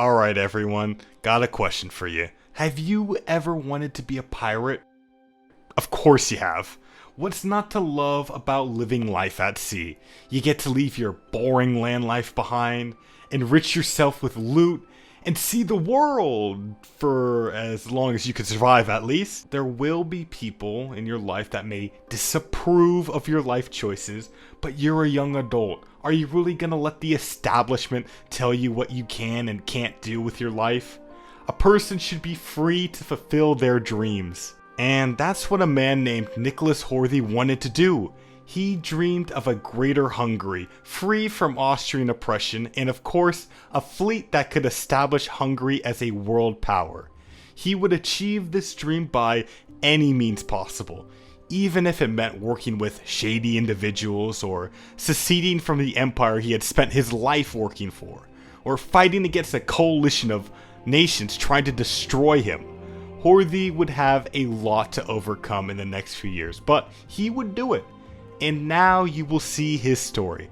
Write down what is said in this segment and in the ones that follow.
Alright everyone, got a question for you. Have you ever wanted to be a pirate? Of course you have. What's not to love about living life at sea? You get to leave your boring land life behind, enrich yourself with loot, and see the world for as long as you can survive at least. There will be people in your life that may disapprove of your life choices, but you're a young adult. Are you really gonna let the establishment tell you what you can and can't do with your life? A person should be free to fulfill their dreams. And that's what a man named Nicholas Horthy wanted to do. He dreamed of a greater Hungary, free from Austrian oppression, and of course, a fleet that could establish Hungary as a world power. He would achieve this dream by any means possible, even if it meant working with shady individuals, or seceding from the empire he had spent his life working for, or fighting against a coalition of nations trying to destroy him. Horthy would have a lot to overcome in the next few years, but he would do it. And now you will see his story.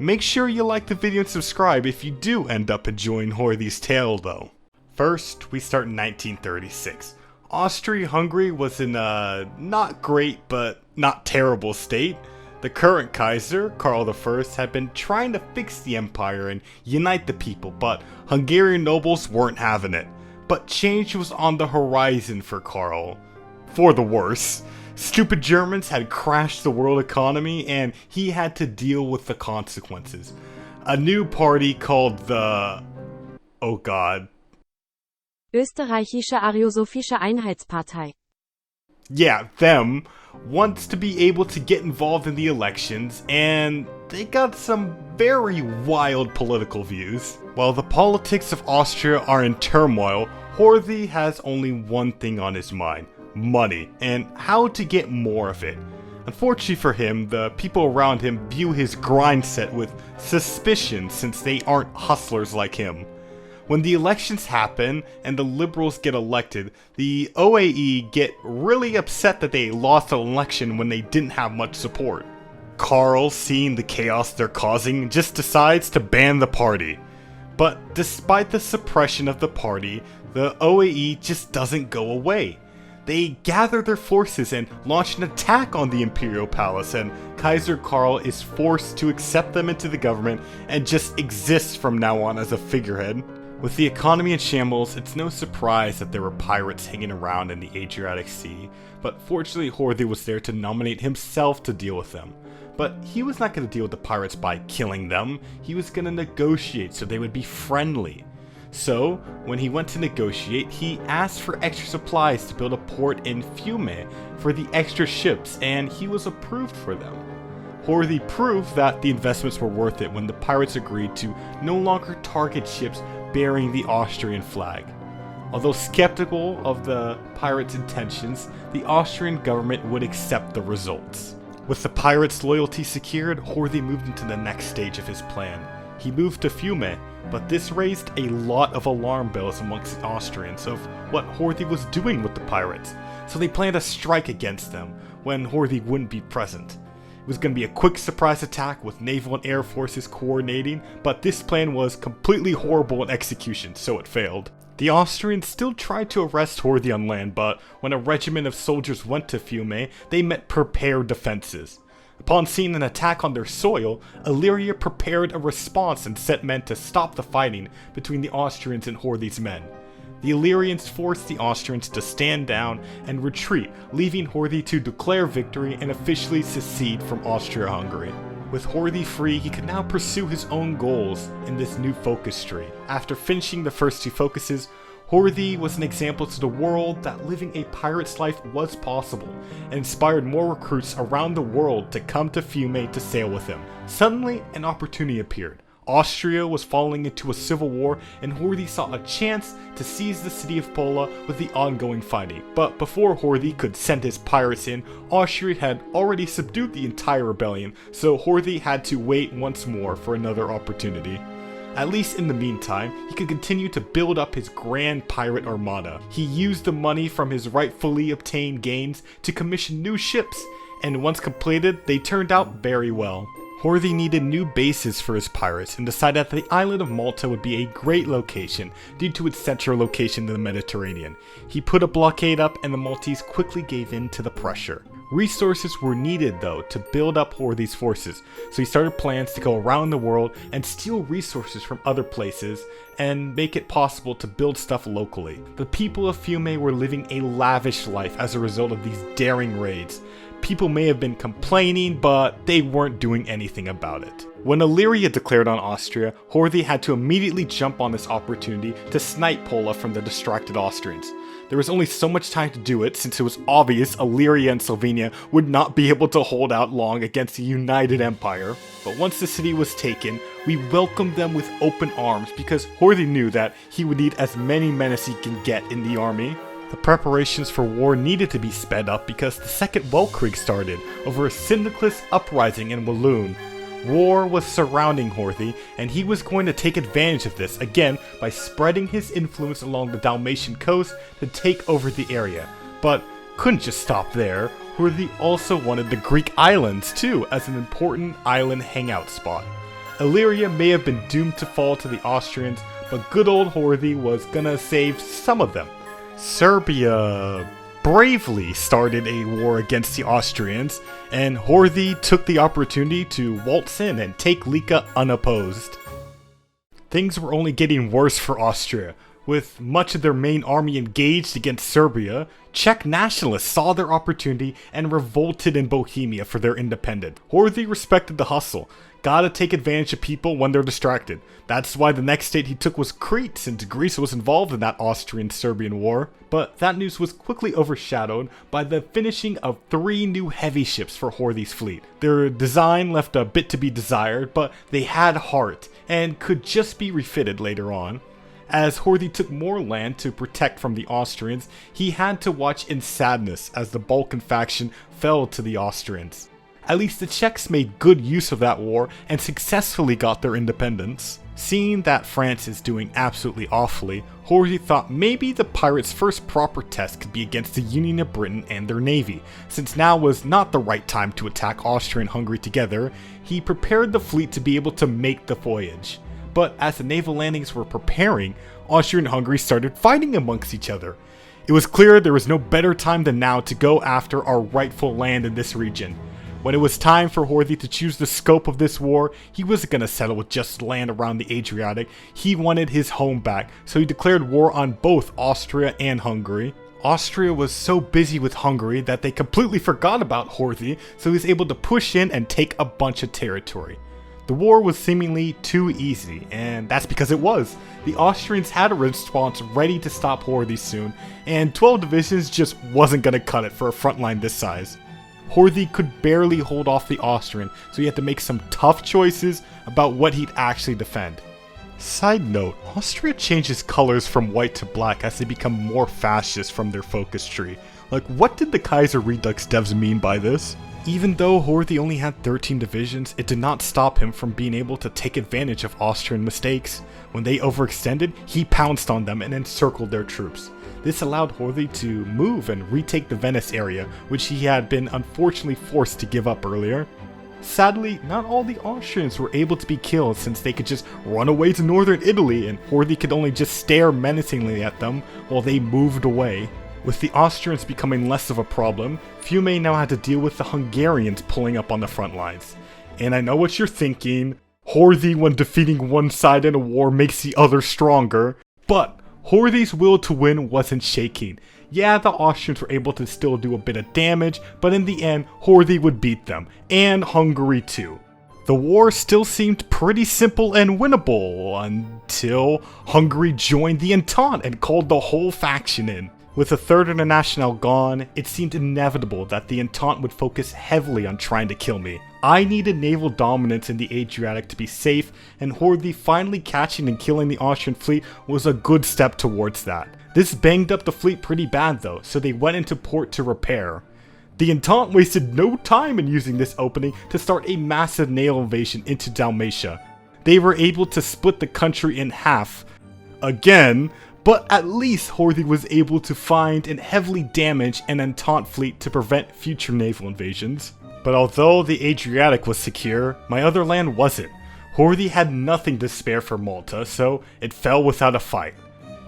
Make sure you like the video and subscribe if you do end up enjoying Horthy's tale though. First, we start in 1936. Austria-Hungary was in a not great but not terrible state. The current Kaiser, Karl I, had been trying to fix the empire and unite the people, but Hungarian nobles weren't having it. But change was on the horizon for Karl. For the worse. Stupid Germans had crashed the world economy and he had to deal with the consequences. A new party called the... oh god. Österreichische Ariosophische Einheitspartei. Yeah, them, wants to be able to get involved in the elections, and they got some very wild political views. While the politics of Austria are in turmoil, Horthy has only one thing on his mind: money, and how to get more of it. Unfortunately for him, the people around him view his grind set with suspicion since they aren't hustlers like him. When the elections happen and the liberals get elected, the OAE get really upset that they lost an election when they didn't have much support. Karl, seeing the chaos they're causing, just decides to ban the party. But despite the suppression of the party, the OAE just doesn't go away. They gather their forces and launch an attack on the Imperial Palace, and Kaiser Karl is forced to accept them into the government and just exist from now on as a figurehead. With the economy in shambles, it's no surprise that there were pirates hanging around in the Adriatic Sea, but fortunately Horthy was there to nominate himself to deal with them. But he was not going to deal with the pirates by killing them, he was going to negotiate so they would be friendly. So, when he went to negotiate, he asked for extra supplies to build a port in Fiume for the extra ships, and he was approved for them. Horthy proved that the investments were worth it when the pirates agreed to no longer target ships bearing the Austrian flag. Although skeptical of the pirates' intentions, the Austrian government would accept the results. With the pirates' loyalty secured, Horthy moved into the next stage of his plan. He moved to Fiume, but this raised a lot of alarm bells amongst the Austrians of what Horthy was doing with the pirates, so they planned a strike against them when Horthy wouldn't be present. It was going to be a quick surprise attack with naval and air forces coordinating, but this plan was completely horrible in execution, so it failed. The Austrians still tried to arrest Horthy on land, but when a regiment of soldiers went to Fiume, they met prepared defenses. Upon seeing an attack on their soil, Illyria prepared a response and sent men to stop the fighting between the Austrians and Horthy's men. The Illyrians forced the Austrians to stand down and retreat, leaving Horthy to declare victory and officially secede from Austria-Hungary. With Horthy free, he could now pursue his own goals in this new focus tree. After finishing the first two focuses, Horthy was an example to the world that living a pirate's life was possible, and inspired more recruits around the world to come to Fiume to sail with him. Suddenly, an opportunity appeared. Austria was falling into a civil war, and Horthy saw a chance to seize the city of Pola with the ongoing fighting. But before Horthy could send his pirates in, Austria had already subdued the entire rebellion, so Horthy had to wait once more for another opportunity. At least in the meantime, he could continue to build up his grand pirate armada. He used the money from his rightfully obtained gains to commission new ships, and once completed, they turned out very well. Horthy needed new bases for his pirates and decided that the island of Malta would be a great location due to its central location in the Mediterranean. He put a blockade up and the Maltese quickly gave in to the pressure. Resources were needed though to build up Horthy's forces, so he started plans to go around the world and steal resources from other places and make it possible to build stuff locally. The people of Fiume were living a lavish life as a result of these daring raids. People may have been complaining, but they weren't doing anything about it. When Illyria declared on Austria, Horthy had to immediately jump on this opportunity to snipe Pola from the distracted Austrians. There was only so much time to do it since it was obvious Illyria and Slovenia would not be able to hold out long against a united empire. But once the city was taken, we welcomed them with open arms because Horthy knew that he would need as many men as he can get in the army. The preparations for war needed to be sped up because the Second Weltkrieg started over a syndicalist uprising in Walloon. War was surrounding Horthy, and he was going to take advantage of this again by spreading his influence along the Dalmatian coast to take over the area. But couldn't just stop there. Horthy also wanted the Greek islands too as an important island hangout spot. Illyria may have been doomed to fall to the Austrians, but good old Horthy was gonna save some of them. Serbia bravely started a war against the Austrians, and Horthy took the opportunity to waltz in and take Lika unopposed. Things were only getting worse for Austria. With much of their main army engaged against Serbia, Czech nationalists saw their opportunity and revolted in Bohemia for their independence. Horthy respected the hustle. Gotta take advantage of people when they're distracted. That's why the next state he took was Crete, since Greece was involved in that Austrian-Serbian war. But that news was quickly overshadowed by the finishing of 3 new heavy ships for Horthy's fleet. Their design left a bit to be desired, but they had heart and could just be refitted later on. As Horthy took more land to protect from the Austrians, he had to watch in sadness as the Balkan faction fell to the Austrians. At least the Czechs made good use of that war and successfully got their independence. Seeing that France is doing absolutely awfully, Horthy thought maybe the pirates' first proper test could be against the Union of Britain and their navy. Since now was not the right time to attack Austria and Hungary together, he prepared the fleet to be able to make the voyage. But as the naval landings were preparing, Austria and Hungary started fighting amongst each other. It was clear there was no better time than now to go after our rightful land in this region. When it was time for Horthy to choose the scope of this war, he wasn't going to settle with just land around the Adriatic. He wanted his home back, so he declared war on both Austria and Hungary. Austria was so busy with Hungary that they completely forgot about Horthy, so he was able to push in and take a bunch of territory. The war was seemingly too easy, and that's because it was. The Austrians had a response ready to stop Horthy soon, and 12 divisions just wasn't going to cut it for a front line this size. Horthy could barely hold off the Austrian, so he had to make some tough choices about what he'd actually defend. Side note, Austria changes colors from white to black as they become more fascist from their focus tree. Like, what did the Kaiserredux devs mean by this? Even though Horthy only had 13 divisions, it did not stop him from being able to take advantage of Austrian mistakes. When they overextended, he pounced on them and encircled their troops. This allowed Horthy to move and retake the Venice area, which he had been unfortunately forced to give up earlier. Sadly, not all the Austrians were able to be killed since they could just run away to northern Italy and Horthy could only just stare menacingly at them while they moved away. With the Austrians becoming less of a problem, Fiume now had to deal with the Hungarians pulling up on the front lines. And I know what you're thinking, Horthy when defeating one side in a war makes the other stronger, but Horthy's will to win wasn't shaking. Yeah, the Austrians were able to still do a bit of damage, but in the end, Horthy would beat them, and Hungary too. The war still seemed pretty simple and winnable, until Hungary joined the Entente and called the whole faction in. With the Third International gone, it seemed inevitable that the Entente would focus heavily on trying to kill me. I needed naval dominance in the Adriatic to be safe, and Horthy finally catching and killing the Austrian fleet was a good step towards that. This banged up the fleet pretty bad though, so they went into port to repair. The Entente wasted no time in using this opening to start a massive naval invasion into Dalmatia. They were able to split the country in half, again, But at least Horthy was able to find and heavily damage an Entente fleet to prevent future naval invasions. But although the Adriatic was secure, my other land wasn't. Horthy had nothing to spare for Malta, so it fell without a fight.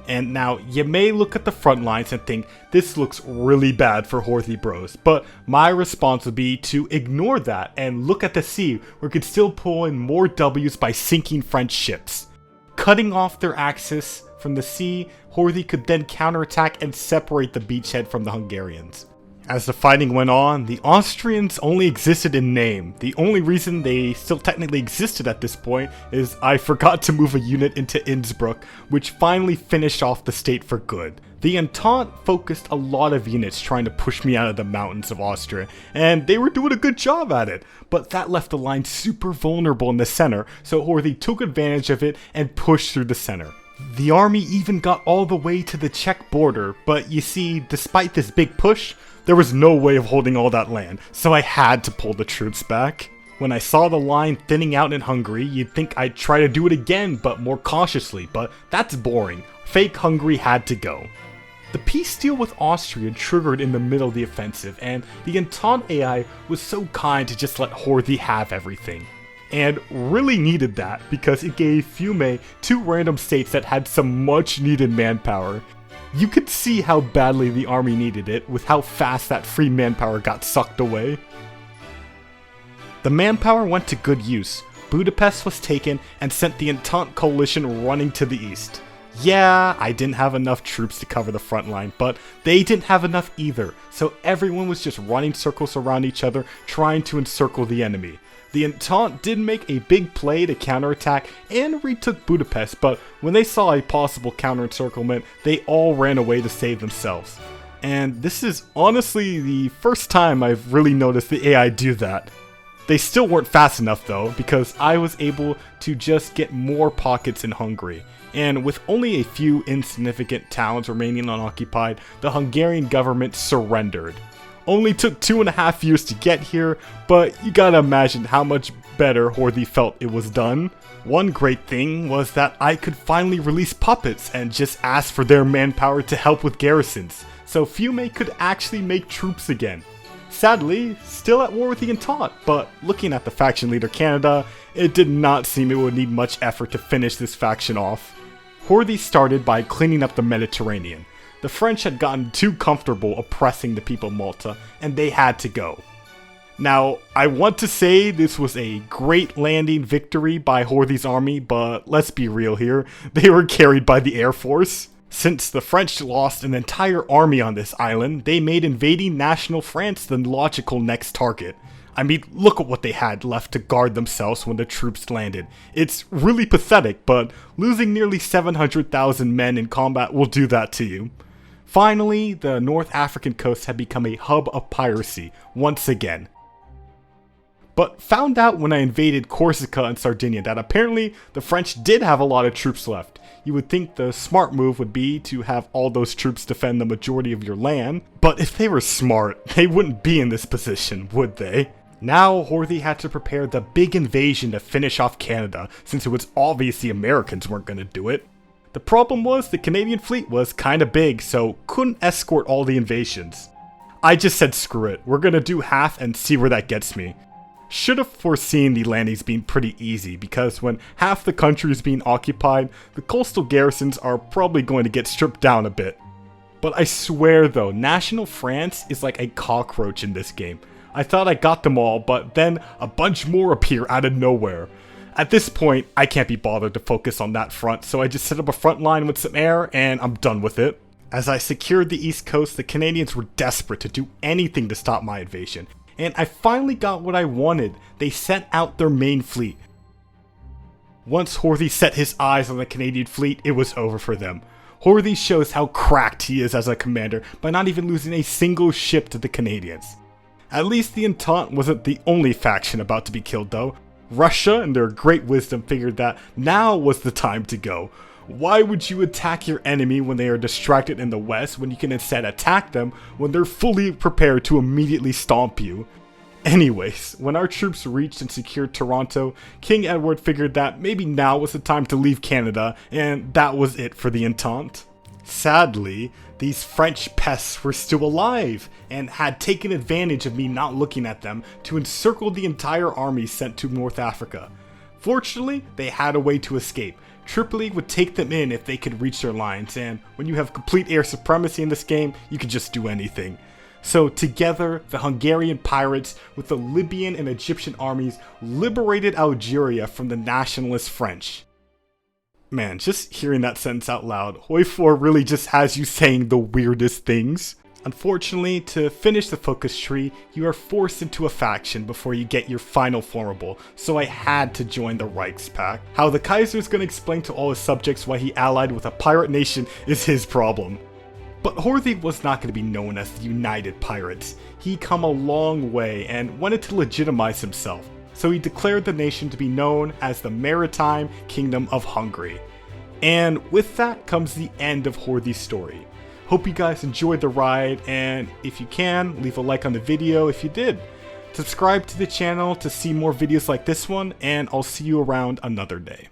And now, you may look at the front lines and think, this looks really bad for Horthy bros, but my response would be to ignore that and look at the sea, where it could still pull in more W's by sinking French ships. Cutting off their axis from the sea, Horthy could then counterattack and separate the beachhead from the Hungarians. As the fighting went on, the Austrians only existed in name. The only reason they still technically existed at this point is I forgot to move a unit into Innsbruck, which finally finished off the state for good. The Entente focused a lot of units trying to push me out of the mountains of Austria, and they were doing a good job at it, but that left the line super vulnerable in the center, so Horthy took advantage of it and pushed through the center. The army even got all the way to the Czech border, but you see, despite this big push, there was no way of holding all that land, so I had to pull the troops back. When I saw the line thinning out in Hungary, you'd think I'd try to do it again, but more cautiously, but that's boring. Fake Hungary had to go. The peace deal with Austria triggered in the middle of the offensive, and the Entente AI was so kind to just let Horthy have everything. And really needed that, because it gave Fiume two random states that had some much needed manpower. You could see how badly the army needed it with how fast that free manpower got sucked away. The manpower went to good use. Budapest was taken and sent the Entente coalition running to the east. Yeah, I didn't have enough troops to cover the front line, but they didn't have enough either, so everyone was just running circles around each other trying to encircle the enemy. The Entente did make a big play to counterattack and retook Budapest, but when they saw a possible counter-encirclement, they all ran away to save themselves. And this is honestly the first time I've really noticed the AI do that. They still weren't fast enough though, because I was able to just get more pockets in Hungary. And with only a few insignificant towns remaining unoccupied, the Hungarian government surrendered. Only took 2.5 years to get here, but you gotta imagine how much better Horthy felt it was done. One great thing was that I could finally release puppets and just ask for their manpower to help with garrisons, so Fiume could actually make troops again. Sadly, still at war with the Entente, but looking at the faction leader Canada, it did not seem it would need much effort to finish this faction off. Horthy started by cleaning up the Mediterranean. The French had gotten too comfortable oppressing the people of Malta, and they had to go. Now, I want to say this was a great landing victory by Horthy's army, but let's be real here, they were carried by the Air Force. Since the French lost an entire army on this island, they made invading National France the logical next target. I mean, look at what they had left to guard themselves when the troops landed. It's really pathetic, but losing nearly 700,000 men in combat will do that to you. Finally, the North African coast had become a hub of piracy, once again. But found out when I invaded Corsica and Sardinia that apparently the French did have a lot of troops left. You would think the smart move would be to have all those troops defend the majority of your land, but if they were smart, they wouldn't be in this position, would they? Now Horthy had to prepare the big invasion to finish off Canada, since it was obvious the Americans weren't going to do it. The problem was the Canadian fleet was kinda big, so couldn't escort all the invasions. I just said screw it, we're gonna do half and see where that gets me. Should have foreseen the landings being pretty easy, because when half the country is being occupied, the coastal garrisons are probably going to get stripped down a bit. But I swear though, National France is like a cockroach in this game. I thought I got them all, but then a bunch more appear out of nowhere. At this point, I can't be bothered to focus on that front, so I just set up a front line with some air, and I'm done with it. As I secured the east coast, the Canadians were desperate to do anything to stop my invasion. And I finally got what I wanted. They sent out their main fleet. Once Horthy set his eyes on the Canadian fleet, it was over for them. Horthy shows how cracked he is as a commander by not even losing a single ship to the Canadians. At least the Entente wasn't the only faction about to be killed though. Russia, in their great wisdom, figured that now was the time to go. Why would you attack your enemy when they are distracted in the west when you can instead attack them when they're fully prepared to immediately stomp you? Anyways, when our troops reached and secured Toronto, King Edward figured that maybe now was the time to leave Canada, and that was it for the Entente. Sadly, these French pests were still alive and had taken advantage of me not looking at them to encircle the entire army sent to North Africa. Fortunately, they had a way to escape. Tripoli would take them in if they could reach their lines, and when you have complete air supremacy in this game, you can just do anything. So together, the Hungarian pirates with the Libyan and Egyptian armies liberated Algeria from the nationalist French. Man, just hearing that sentence out loud, Hoi 4 really just has you saying the weirdest things. Unfortunately, to finish the focus tree, you are forced into a faction before you get your final formable, so I had to join the Reichspakt. How the Kaiser is going to explain to all his subjects why he allied with a pirate nation is his problem. But Horthy was not going to be known as the United Pirates. He'd come a long way and wanted to legitimize himself, so he declared the nation to be known as the Maritime Kingdom of Hungary. And with that comes the end of Horthy's story. Hope you guys enjoyed the ride, and if you can, leave a like on the video if you did. Subscribe to the channel to see more videos like this one, and I'll see you around another day.